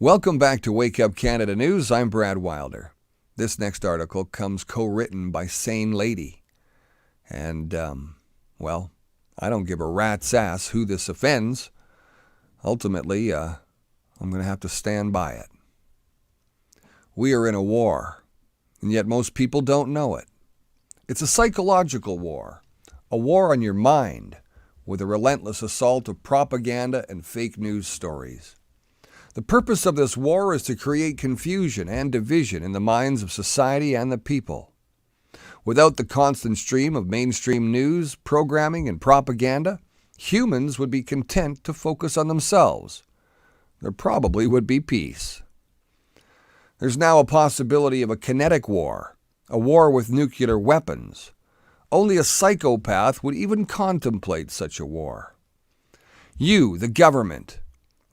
Welcome back to Wake Up Canada News. I'm Brad Wilder. This next article comes co-written by Sane Lady. And, I don't give a rat's ass who this offends. Ultimately, I'm going to have to stand by it. We are in a war, and yet most people don't know it. It's a psychological war, a war on your mind, with a relentless assault of propaganda and fake news stories. The purpose of this war is to create confusion and division in the minds of society and the people. Without the constant stream of mainstream news, programming, and propaganda, humans would be content to focus on themselves. There probably would be peace. There's now a possibility of a kinetic war, a war with nuclear weapons. Only a psychopath would even contemplate such a war. You, the government,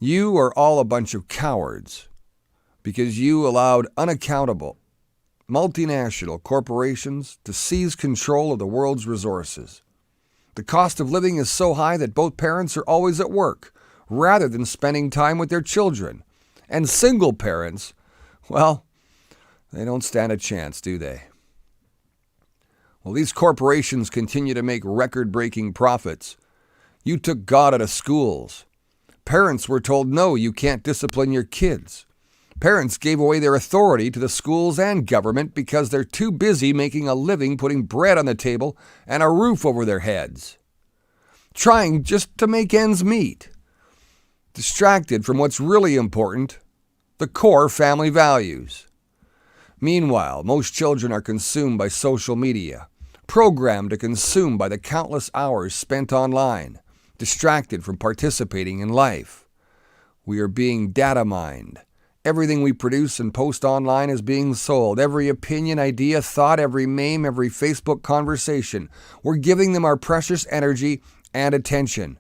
you are all a bunch of cowards because you allowed unaccountable multinational corporations to seize control of the world's resources. The cost of living is so high that both parents are always at work rather than spending time with their children. And single parents, well, they don't stand a chance, do they? Well, these corporations continue to make record-breaking profits. You took God out of schools. Parents were told, no, you can't discipline your kids. Parents gave away their authority to the schools and government because they're too busy making a living putting bread on the table and a roof over their heads. Trying just to make ends meet. Distracted from what's really important, the core family values. Meanwhile, most children are consumed by social media, programmed to consume by the countless hours spent online, distracted from participating in life. We are being data mined. Everything we produce and post online is being sold. Every opinion, idea, thought, every meme, every Facebook conversation. We're giving them our precious energy and attention.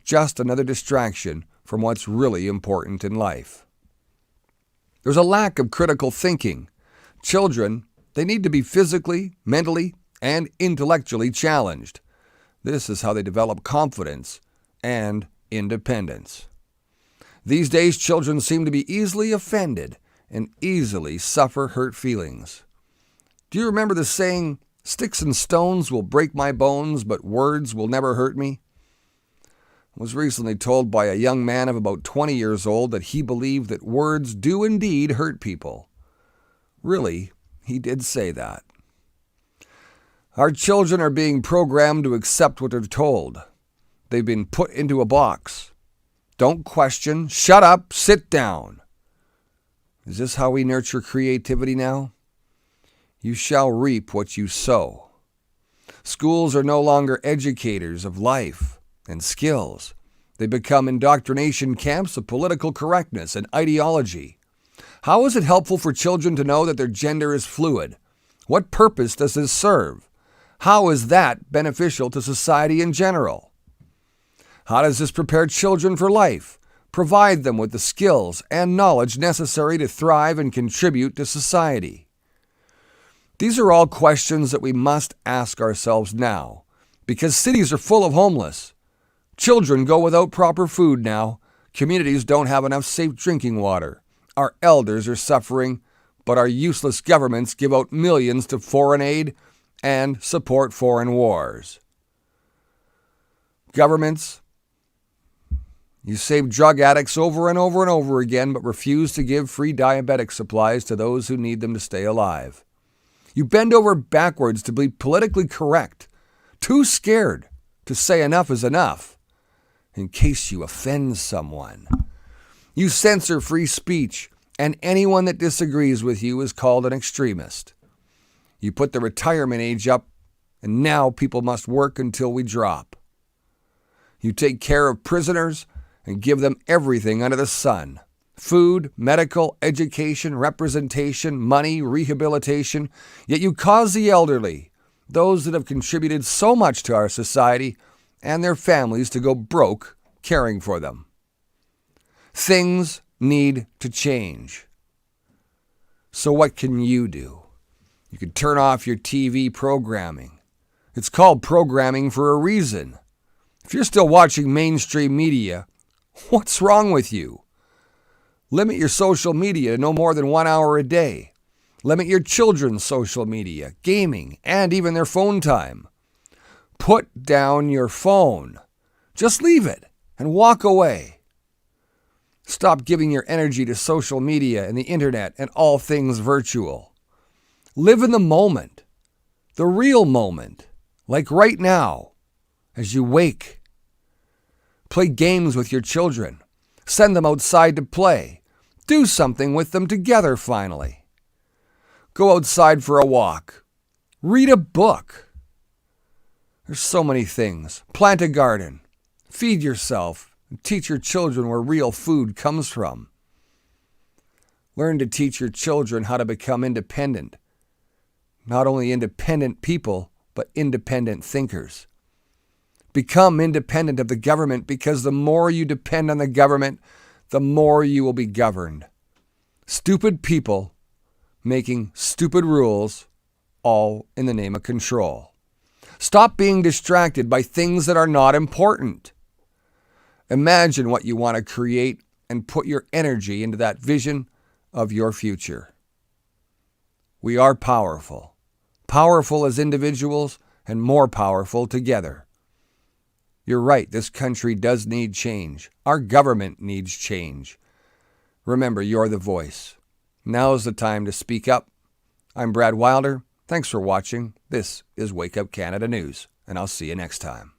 Just another distraction from what's really important in life. There's a lack of critical thinking. Children, they need to be physically, mentally, and intellectually challenged. This is how they develop confidence and independence. These days, children seem to be easily offended and easily suffer hurt feelings. Do you remember the saying, "Sticks and stones will break my bones, but words will never hurt me"? I was recently told by a young man of about 20 years old that he believed that words do indeed hurt people. Really, he did say that. Our children are being programmed to accept what they're told. They've been put into a box. Don't question, shut up, sit down. Is this how we nurture creativity now? You shall reap what you sow. Schools are no longer educators of life and skills. They become indoctrination camps of political correctness and ideology. How is it helpful for children to know that their gender is fluid? What purpose does this serve? How is that beneficial to society in general? How does this prepare children for life, provide them with the skills and knowledge necessary to thrive and contribute to society? These are all questions that we must ask ourselves now, because cities are full of homeless. Children go without proper food now. Communities don't have enough safe drinking water. Our elders are suffering, but our useless governments give out millions to foreign aid and support foreign wars. Governments, you save drug addicts over and over and over again, but refuse to give free diabetic supplies to those who need them to stay alive. You bend over backwards to be politically correct, too scared to say enough is enough, in case you offend someone. You censor free speech, and anyone that disagrees with you is called an extremist. You put the retirement age up, and now people must work until we drop. You take care of prisoners and give them everything under the sun. Food, medical, education, representation, money, rehabilitation. Yet you cause the elderly, those that have contributed so much to our society, and their families to go broke caring for them. Things need to change. So what can you do? You can turn off your TV programming. It's called programming for a reason. If you're still watching mainstream media, what's wrong with you? Limit your social media to no more than 1 hour a day. Limit your children's social media, gaming, and even their phone time. Put down your phone. Just leave it and walk away. Stop giving your energy to social media and the internet and all things virtual. Live in the moment, the real moment, like right now, as you wake. Play games with your children. Send them outside to play. Do something with them together finally. Go outside for a walk. Read a book. There's so many things. Plant a garden. Feed yourself. And teach your children where real food comes from. Learn to teach your children how to become independent. Not only independent people, but independent thinkers. Become independent of the government, because the more you depend on the government, the more you will be governed. Stupid people making stupid rules, all in the name of control. Stop being distracted by things that are not important. Imagine what you want to create and put your energy into that vision of your future. We are powerful. Powerful as individuals and more powerful together. You're right, this country does need change. Our government needs change. Remember, you're the voice. Now is the time to speak up. I'm Brad Wilder. Thanks for watching. This is Wake Up Canada News, and I'll see you next time.